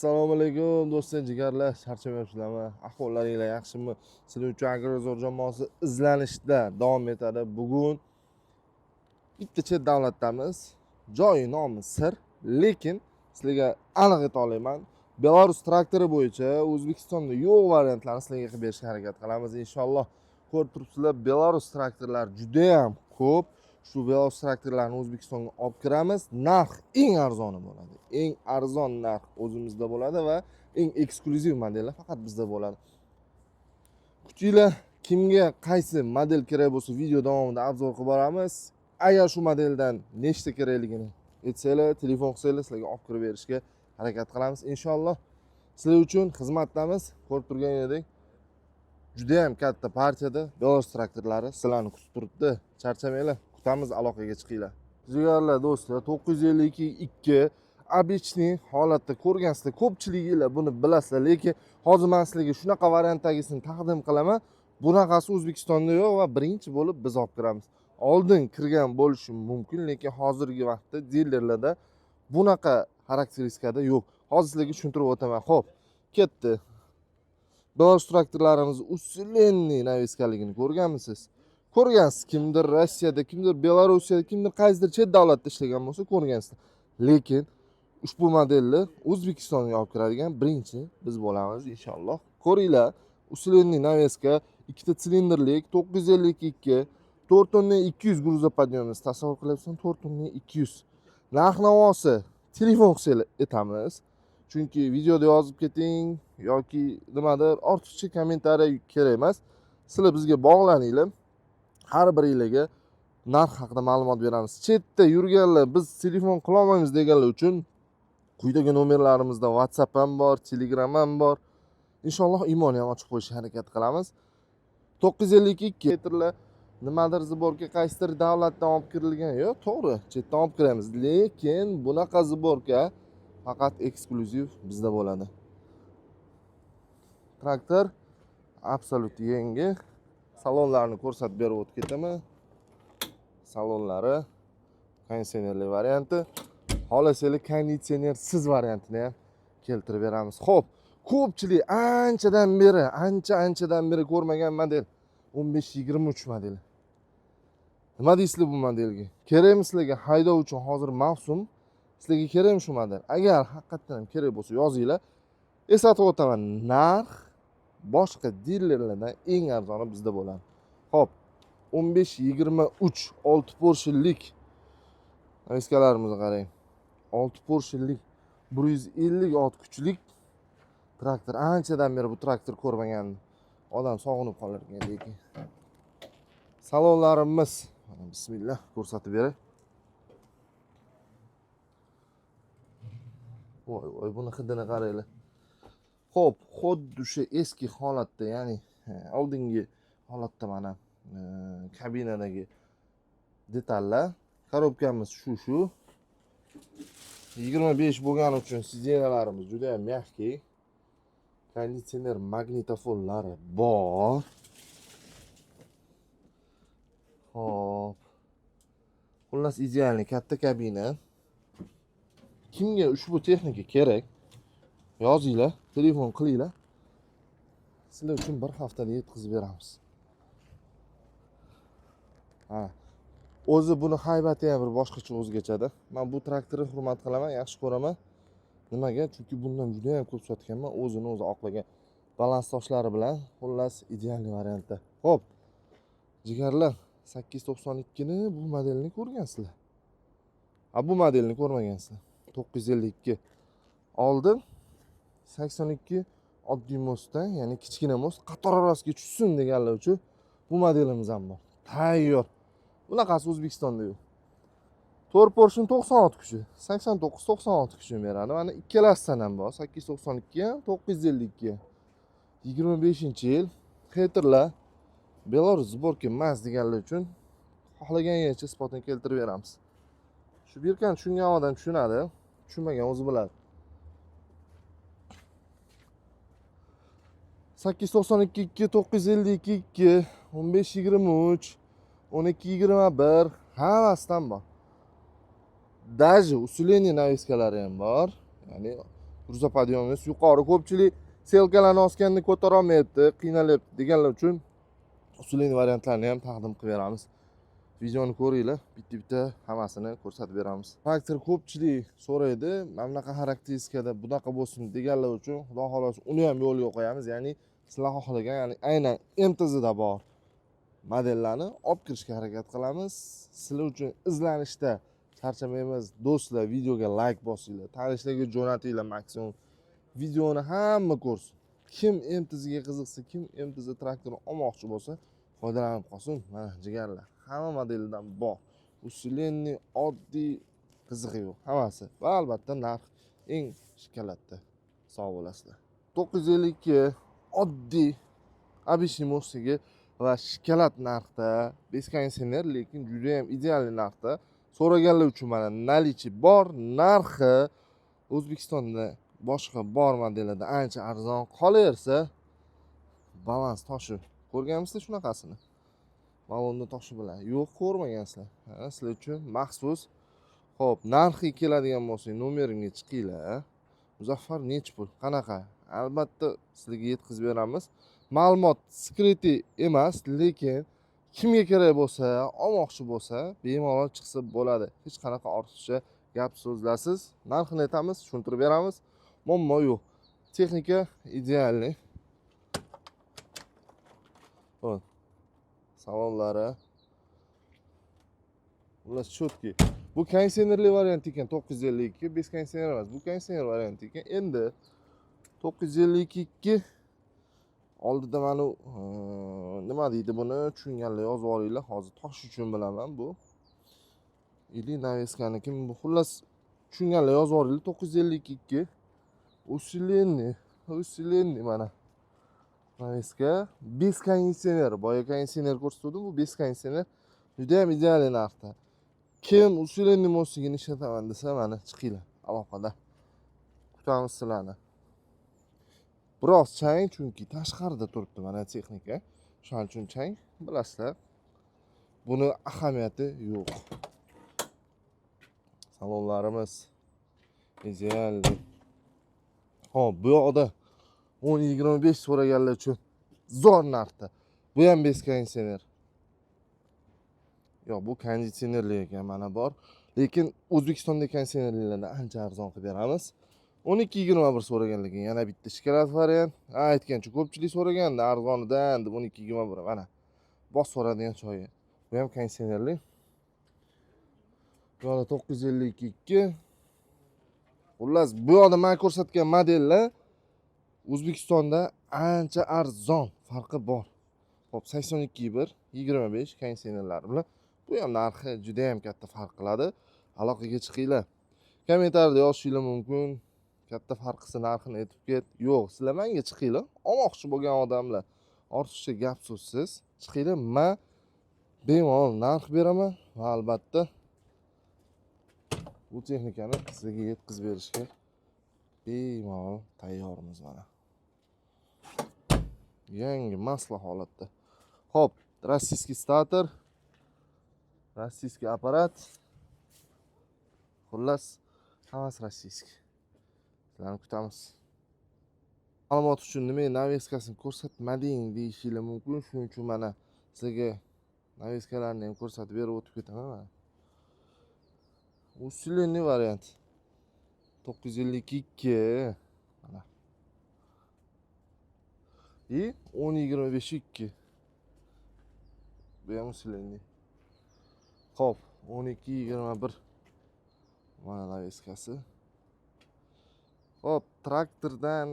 Assalomu alaykum do'stlar, jigarlar, charchamayapsizlarmi? Ahvollaringlar yaxshimi? Sizlar uchun Agrozor jamoasi izlanishda davom etadi. Bugun bitta chet davlatdamiz. Joyi nomi sir, lekin sizlarga aniq ayta olaman. Belarus traktori bo'yicha O'zbekistonda yo'q variantlarni sizlarga qilib berishga harakat qilamiz inshaalloh. Ko'rib turibsizlar, Belarus traktorlar juda ham ko'p. Shu Belarus traktorlarni O'zbekistonga olib kiramiz. Narx eng arzoni bo'ladi. Eng arzon narx o'zimizda bo'ladi va eng eksklyuziv modellar faqat bizda bo'ladi. Kutinglar, kimga qaysi model kerak bo'lsa video davomida obzor qilib boramiz. Agar shu modeldan nechta kerakligini aytsanglar, telefon qilsanglar sizlarga olib kirib berishga harakat qilamiz inshaalloh. Sizlar uchun xizmatdamiz. Ko'rib turganingizdek, juda ham katta partiyada Belarus traktorlari sizlarni kutib turibdi. Charchamanglar, kutamiz, aloqaga chiqinglar. Jigarlar do'stlar, 952 обычный holatda ko'rgansizlar, ko'pchiliginglar buni bilasizlar, lekin hozir men sizlarga shunaqa variantdagisini taqdim qilaman. Bunaqasi O'zbekistonda yo'q va birinchi bo'lib biz olib kiramiz. Oldin kirgan bo'lishi mumkin, lekin hozirgi vaqtda dilerlarda bunaqa xarakteristikada yo'q. Hozir sizlarga tushuntirib o'taman. Xo'p, ketdi. Belarus traktorlarimiz usulenniy naviskaligini ko'rganmisiz? Ko'rgansiz, kimdir Rossiyada, kimdir Belarusiyada, kimdir qaysidir chet davlatda ishlagan bo'lsa ko'rgansiz. Lekin ushbu modelni O'zbekistonga olib kiradigan birinchi biz bo'lamiz inshaalloh. Ko'ringlar, usulenniy naveska, ikkita silindrlik 952, 4 грузоподъемность tasavvur qilyapsan, 4 narx-navosi telefon qilsangiz aytamiz. Chunki videoda yozib keting yoki nimadir ortiqcha kommentariy kerak emas. Sizlar bizga bog'laninglar. Har biringizga narx haqida ma'lumot beramiz. Chetda yurganlar biz telefon qila olmaymiz deganlar uchun quyidagi nomerlarimizda WhatsApp ham bor, Telegram ham bor. Inshaalloh imoni ham ochib qo'yishga harakat qilamiz. 952 metrlar nimadir zborka qaysidir davlatdan olib kirilgan yo'q, to'g'ri, chetdan olib kiramiz. Lekin bunaqa zborka faqat eksklyuziv bizda bo'ladi. Traktor absolut yangi. Salonlarni ko'rsatib berib o'tib ketaman. Salonlari konditsionerli varianti. Xohlasanglar konditsionersiz variantini ham keltirib beramiz. Xo'p, ko'pchilik anchadan beri ko'rmagan model 1523 modeli. Nima deysizlar bu modelga? Kerakmi sizlarga haydov uchun hozir mavsum? Sizlarga kerakmi shu model? Agar haqiqatan ham kerak bo'lsa yozinglar. Eslatib o'taman, narx boshqa dilerlardan eng arzoni bizda bo'ladi. Xo'p, 1523 6 porshinlik naviskalarimizni qarang. 6 porshinlik 150 ot kuchlik traktor. Anchadan beri bu traktor ko'rmagan odam sog'inib qolar ekan lekin. Salonlarimiz, bismillah ko'rsatib beray. Voy, buni hidini qaranglar. Xo'p, xuddi o'sha eski holatda, ya'ni oldingi holatda mana kabinadagi detallar. Korobkamiz shu. 25 bo'lgani uchun sidenalarimiz juda ham mягкий. Konditsioner magnitofonlari bor. Xo'p. Xullas idealniy katta kabina. Kimga ushbu texnika kerak? Yozinglar, telefon qilinglar. Sizlar uchun bir haftada yetkazib beramiz. O'zi buni haybati ham bir boshqacha o'zgachada. Men bu traktorni hurmat qilaman, yaxshi ko'raman. Nimaga? Chunki bundan juda ham ko'p sotganman, o'zini oqlagan balans toshlari bilan, xullas idealniy variantda. Xo'p. Jigarlar, 892 ni bu modelni ko'rgansizlar. Bu modelni ko'rmagansizlar. 952. Oldin 82 oddiy mostdan, ya'ni kichkina most qator orasiga tushsin deganlar uchun bu modelimiz ham bor. Tayyor. Bunaqasi O'zbekistonda yo'q. 4 porshin 96 kuchi, 89-96 kuchi beradi. Mana ikkalasidan ham bor. 892 ham, 952 ham. 25-yil. Xeterlar Belarus zborka emas deganlar uchun xohlaganingizcha spotni keltirib beramiz. Shu birkan tushungan odam tushunadi, tushunmagan o'zi biladi. 892, 952, 1523, 1221 hammasidan bor. Даже usulenniy naviskalari ham bor. Ya'ni Gruzopodyomimiz yuqori. Ko'pchilik selkalarni osganda ko'tara olmayapti, qiynalyapti deganlar uchun usulli variantlarni ham taqdim qilib beramiz. Videoni ko'ringlar, bitta hammasini ko'rsatib beramiz. Traktor ko'pchilik so'raydi, mana bunaqa xarakteristikada bunaqa bo'lsin deganlar uchun xudo xolos uni ham yo'lga qo'yamiz. Ya'ni sizlar xohlagan, ya'ni aynan MTZda bor modellarni olib kirishga harakat qilamiz. Sizlar uchun izlanishda charchamaymiz. Do'stlar, videoga like bosinglar, tanishlarga jo'natinglar maksimum. Videoni hamma ko'rsin. Kim MTZga qiziqsa, kim MTZ traktorini olmoqchi bo'lsa, foydalanib qolsin. Mana jigarlar, hamma modeldan bor. Usulenniy, oddiy, qizig'i yo'q, hammasi. Va albatta narx eng shikalatda. Sog' bo'lasizlar. 952 oddiy Abishimovsiga va shikalat narxda, beskonditsioner, lekin juda ham ideal narxda. So'raganlar uchun mana nalichi bor, narxi O'zbekistonda boshqa bor modellarda ancha arzon qolaversa, balans toshi ko'rganmisizlar shunaqasini? Balonda toshi bilan yo'q, ko'rmagansizlar. Sizlar uchun maxsus. Xo'p, narxi keladigan bo'lsa, nomerimga chiqinglar. Muzaffar nechi pul? Qanaqa? Albatta sizlarga yetkazib beramiz. Ma'lumot sekretli emas, lekin kimga kerak bo'lsa, olmoqchi bo'lsa, bemalol chiqsa bo'ladi. Hech qanaqa ortiqcha gap so'zlasiz. Narxini aytamiz, tushuntirib beramiz. Muammo yo'q. Texnika idealniy. Xo'p. Savolları. Ular chotki. Bu konditsionerli variant ekan 952, bez konditsioner emas. Bu konditsioner variant ekan. Endi 952 oldida mana nima deydi buni tushunganlar yozib olinglar. Hozir tosh uchun bilaman bu. Ili naveskaniki bu xullas tushunganlar yozib olinglar. 952 usulenniy mana. Naveska bez konditsioner, boya konditsioner ko'rsatdim, bu bez konditsioner juda ham ideal narxda. Kim usulenniy mosigini ishlataman desa, mana chiqinglar aloqada. Kutamiz sizlarni. Biroz chang, chunki tashqarida turibdi mana texnika. Shuning uchun chang, bilasizlar. Buni ahamiyati yo'q. Salonlarimiz ideal. Hop, bu yoqda 10-25 so'raganlar uchun zo'r narxda. Bu ham bez konditsioner. Yo'q, bu konditsionerli ekan mana bor. Lekin O'zbekistonda konditsionerlarni ancha arzon qilib beramiz. 12-21 so'raganlar yana bitta shikalat variant. Aytgancha ko'pchilik so'raganda arzonidan deb 12-21 mana. Bos so'radigan joyi. Bu ham konditsionerli. Bu yoqda 952. Xullas, bu yoqda men ko'rsatgan modellar O'zbekistonda ancha arzon, farqi bor. Hop, 82.1, 25 konditsionerlar bilan bu ham narxi juda ham katta farq qiladi. Aloqaga chiqinglar. Kommentariyada yozishinglar mumkin. Katta farqisi narxini aytib ket. Yo'q, sizlar menga chiqinglar. Olmoqchi bo'lgan odamlar. Ortiqcha gap so'zsiz chiqinglar. Men bemalol narx beraman va albatta bu texnikani sizlarga yetkazib berishga bemalol tayyormiz mana. Yangi masla holatda. Hop, rossiyskiy stator, rossiyskiy apparat. Xullas, hammasi rossiyskiy. Sizlarni kutamiz. Ma'lumot uchun nima naveskasini ko'rsatmading deyishinglar mumkin. Shuning uchun mana sizlarga naveskalarni ham ko'rsatib berib o'tib ketaman. Usulenniy variant 952 mana. 10-25 bu ham usulenniy. Xo'p, 12-21 mana naveskasi. Hop, traktordan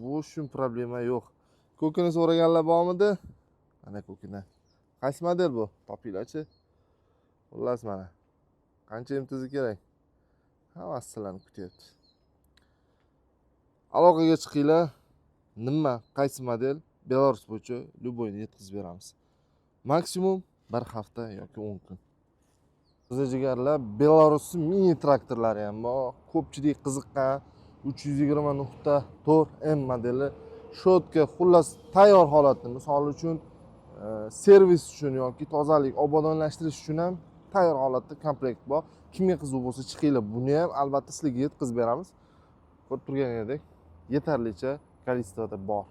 bu uchun problema yo'q. Ko'kini so'raganlar bormidi? Mana ko'kini. Qaysi model bu? Topinglarchi. Xullas mana. Qancha imtizi kerak? Hammasi sizlarni kutyapti. Aloqaga chiqinglar. Nima, qaysi model? Belarus bo'yicha любойni yetkazib beramiz. Maksimum 1 hafta yoki 10 kun. Bizda jigarlar Belarus mini traktorlari ham bor. Ko'pchilik qiziqqan 320.4 M modeli shotka, xullas tayyor holatda, misol uchun servis uchun yoki tozalik, obodonlashtirish uchun ham tayyor holatda komplekt bor. Kimga qiziq bo'lsa chiqinglar, buni ham albatta sizlarga yetkazib beramiz. ko'rib turganingdek yetarlicha kolичествоda bor.